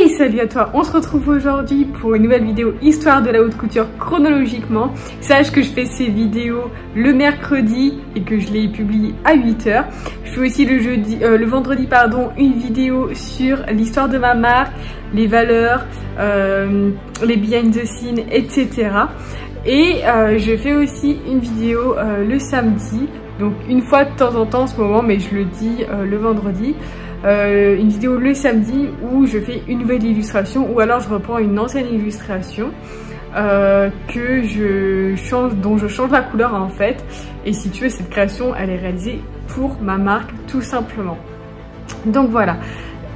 Hey, salut à toi, on se retrouve aujourd'hui pour une nouvelle vidéo Histoire de la haute couture chronologiquement. Sache que je fais ces vidéos le mercredi et que je les publie à 8 h. Je fais aussi le vendredi une vidéo sur l'histoire de ma marque, les valeurs, les behind the scenes, etc. Et je fais aussi une vidéo le samedi, donc une fois de temps en temps en ce moment, mais je le dis le vendredi. Une vidéo le samedi où je fais une nouvelle illustration ou alors je reprends une ancienne illustration que je change, dont je change la couleur en fait. Et si tu veux, cette création elle est réalisée pour ma marque tout simplement. Donc voilà,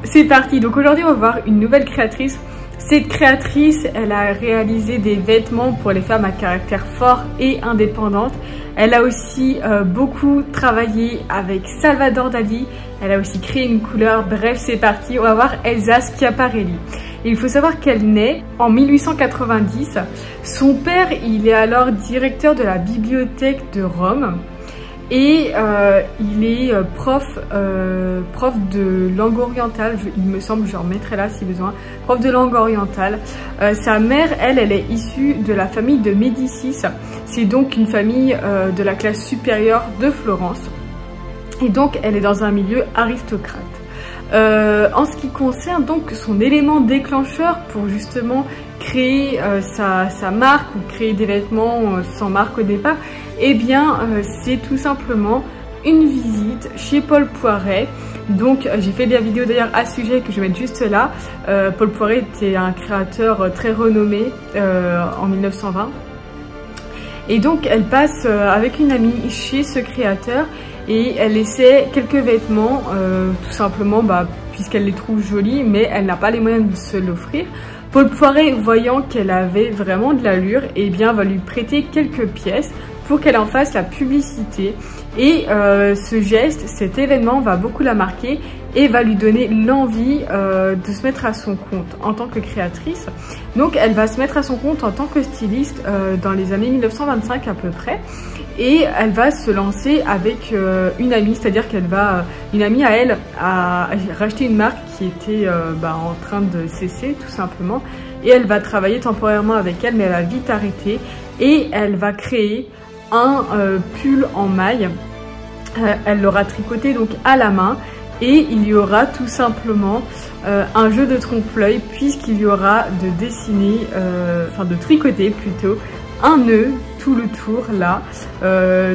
c'est parti. Donc aujourd'hui on va voir une nouvelle créatrice. Cette créatrice, elle a réalisé des vêtements pour les femmes à caractère fort et indépendantes. Elle a aussi beaucoup travaillé avec Salvador Dali. Elle a aussi créé une couleur. Bref, c'est parti. On va voir Elsa Schiaparelli. Et il faut savoir qu'elle naît en 1890. Son père, il est alors directeur de la bibliothèque de Rome. Et il est prof de langue orientale, il me semble, je remettrai là si besoin, prof de langue orientale. Sa mère, elle est issue de la famille de Médicis, c'est donc une famille de la classe supérieure de Florence. Et donc elle est dans un milieu aristocrate. En ce qui concerne donc son élément déclencheur pour justement créer sa marque ou créer des vêtements sans marque au départ, eh bien c'est tout simplement une visite chez Paul Poiret. Donc j'ai fait des vidéos d'ailleurs à ce sujet que je vais mettre juste là. Paul Poiret était un créateur très renommé en 1920. Et donc elle passe avec une amie chez ce créateur et elle essaie quelques vêtements tout simplement puisqu'elle les trouve jolis, mais elle n'a pas les moyens de se l'offrir. Paul Poiret, voyant qu'elle avait vraiment de l'allure, eh bien va lui prêter quelques pièces pour qu'elle en fasse la publicité. Et ce geste, cet événement va beaucoup la marquer et va lui donner l'envie de se mettre à son compte en tant que créatrice. Donc elle va se mettre à son compte en tant que styliste dans les années 1925 à peu près. Et elle va se lancer avec une amie, c'est-à-dire qu'elle va, une amie à elle, a racheté une marque qui était en train de cesser tout simplement. Et elle va travailler temporairement avec elle, mais elle va vite arrêter. Et elle va créer un pull en maille. Elle l'aura tricoté donc à la main. Et il y aura tout simplement un jeu de trompe-l'œil puisqu'il y aura de dessiner, de tricoter plutôt, un nœud tout le tour là,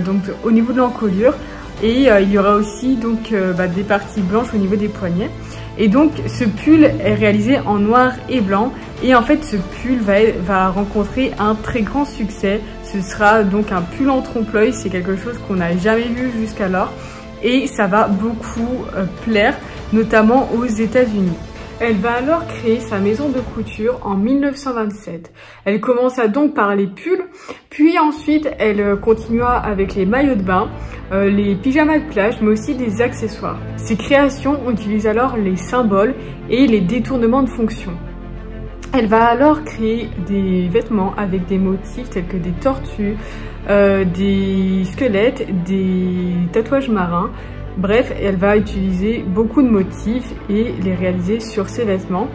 donc au niveau de l'encolure. Et il y aura aussi donc des parties blanches au niveau des poignets. Et donc ce pull est réalisé en noir et blanc. Et en fait ce pull va rencontrer un très grand succès. Ce sera donc un pull en trompe-l'œil, c'est quelque chose qu'on n'a jamais vu jusqu'alors. Et ça va beaucoup plaire, notamment aux États-Unis. Elle va alors créer sa maison de couture en 1927. Elle commença donc par les pulls, puis ensuite elle continua avec les maillots de bain, les pyjamas de plage, mais aussi des accessoires. Ses créations utilisent alors les symboles et les détournements de fonction. Elle va alors créer des vêtements avec des motifs tels que des tortues, des squelettes, des tatouages marins. Bref, elle va utiliser beaucoup de motifs et les réaliser sur ses vêtements.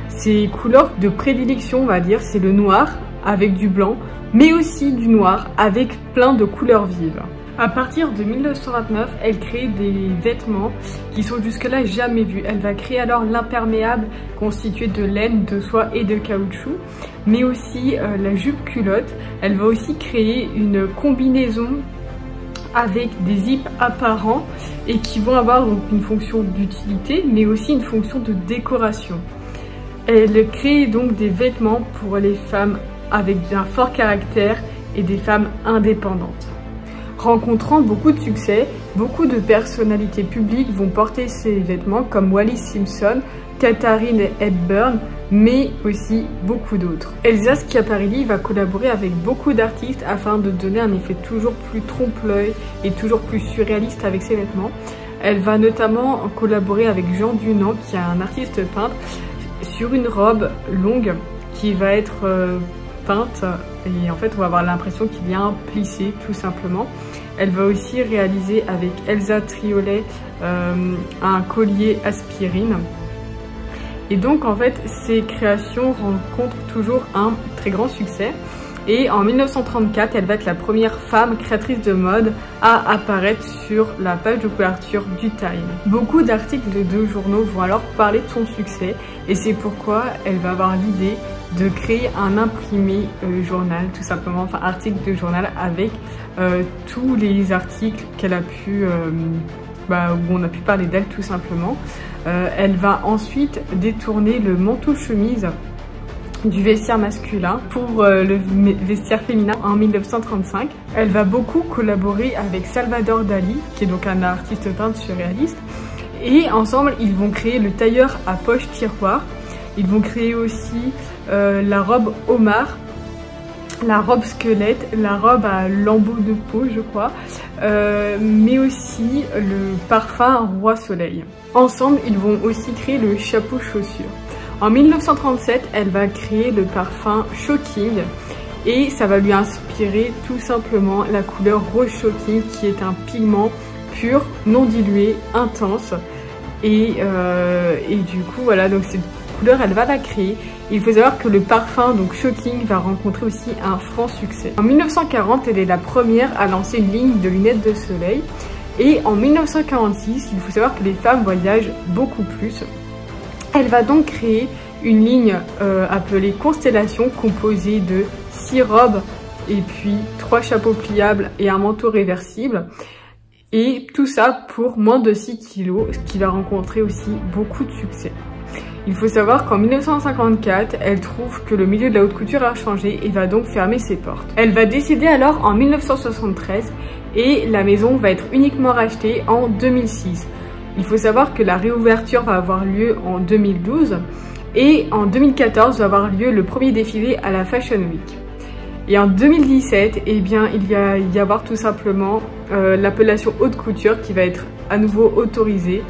Ses couleurs de prédilection, on va dire, c'est le noir avec du blanc, mais aussi du noir avec plein de couleurs vives. À partir de 1929, elle crée des vêtements qui sont jusque-là jamais vus. Elle va créer alors l'imperméable constitué de laine, de soie et de caoutchouc, mais aussi la jupe culotte. Elle va aussi créer une combinaison avec des zips apparents et qui vont avoir donc une fonction d'utilité, mais aussi une fonction de décoration. Elle crée donc des vêtements pour les femmes avec un fort caractère et des femmes indépendantes. Rencontrant beaucoup de succès, beaucoup de personnalités publiques vont porter ces vêtements comme Wallis Simpson, Katharine Hepburn, mais aussi beaucoup d'autres. Elsa Schiaparelli va collaborer avec beaucoup d'artistes afin de donner un effet toujours plus trompe-l'œil et toujours plus surréaliste avec ses vêtements. Elle va notamment collaborer avec Jean Dunand, qui est un artiste peintre, sur une robe longue qui va être peinte et en fait on va avoir l'impression qu'il y a un plissé tout simplement. Elle va aussi réaliser avec Elsa Triolet un collier aspirine. Et donc en fait ses créations rencontrent toujours un très grand succès. Et en 1934, elle va être la première femme créatrice de mode à apparaître sur la page de couverture du Time. Beaucoup d'articles de journaux vont alors parler de son succès et c'est pourquoi elle va avoir l'idée de créer un imprimé journal, tout simplement, enfin article de journal avec tous les articles qu'elle a pu, où on a pu parler d'elle tout simplement. Elle va ensuite détourner le manteau-chemise du vestiaire masculin pour le vestiaire féminin en 1935. Elle va beaucoup collaborer avec Salvador Dali, qui est donc un artiste peintre surréaliste, et ensemble ils vont créer le tailleur à poche tiroir. Ils vont créer aussi la robe homard, la robe squelette, la robe à lambeaux de peau je crois, mais aussi le parfum roi soleil. Ensemble ils vont aussi créer le chapeau chaussure. En 1937, elle va créer le parfum Shocking et ça va lui inspirer tout simplement la couleur rose Shocking qui est un pigment pur, non dilué, intense et du coup voilà, donc cette couleur elle va la créer. Il faut savoir que le parfum donc Shocking va rencontrer aussi un franc succès. En 1940, elle est la première à lancer une ligne de lunettes de soleil et en 1946, il faut savoir que les femmes voyagent beaucoup plus. Elle va donc créer une ligne appelée Constellation, composée de 6 robes et puis 3 chapeaux pliables et un manteau réversible. Et tout ça pour moins de 6 kilos, ce qui va rencontrer aussi beaucoup de succès. Il faut savoir qu'en 1954, elle trouve que le milieu de la haute couture a changé et va donc fermer ses portes. Elle va décéder alors en 1973 et la maison va être uniquement rachetée en 2006. Il faut savoir que la réouverture va avoir lieu en 2012 et en 2014 va avoir lieu le premier défilé à la Fashion Week. Et en 2017, eh bien, il va y avoir tout simplement l'appellation haute couture qui va être à nouveau autorisée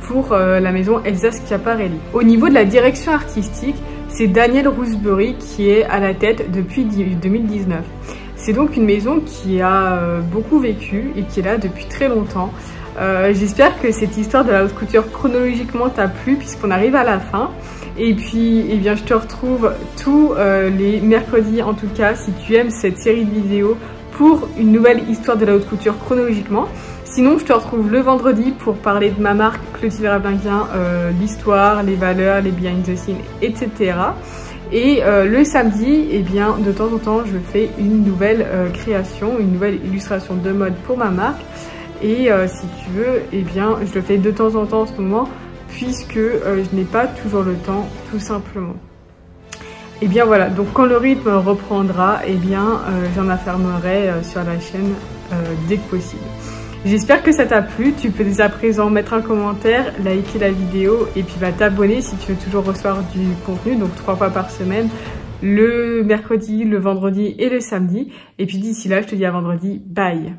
pour la maison Elsa Schiaparelli. Au niveau de la direction artistique, c'est Daniel Roosberry qui est à la tête depuis 2019. C'est donc une maison qui a beaucoup vécu et qui est là depuis très longtemps. J'espère que cette histoire de la haute couture chronologiquement t'a plu puisqu'on arrive à la fin. Et puis, eh bien, je te retrouve tous les mercredis en tout cas si tu aimes cette série de vidéos pour une nouvelle histoire de la haute couture chronologiquement. Sinon, je te retrouve le vendredi pour parler de ma marque Clotilde Rablingien, l'histoire, les valeurs, les behind the scenes, etc. Et le samedi, eh bien, de temps en temps, je fais une nouvelle création, une nouvelle illustration de mode pour ma marque. Et si tu veux, eh bien, je le fais de temps en temps en ce moment, puisque je n'ai pas toujours le temps, tout simplement. Et bien voilà, donc quand le rythme reprendra, eh bien, j'en affirmerai sur la chaîne dès que possible. J'espère que ça t'a plu, tu peux dès à présent mettre un commentaire, liker la vidéo et puis t'abonner si tu veux toujours recevoir du contenu, donc 3 fois par semaine, le mercredi, le vendredi et le samedi. Et puis d'ici là, je te dis à vendredi, bye!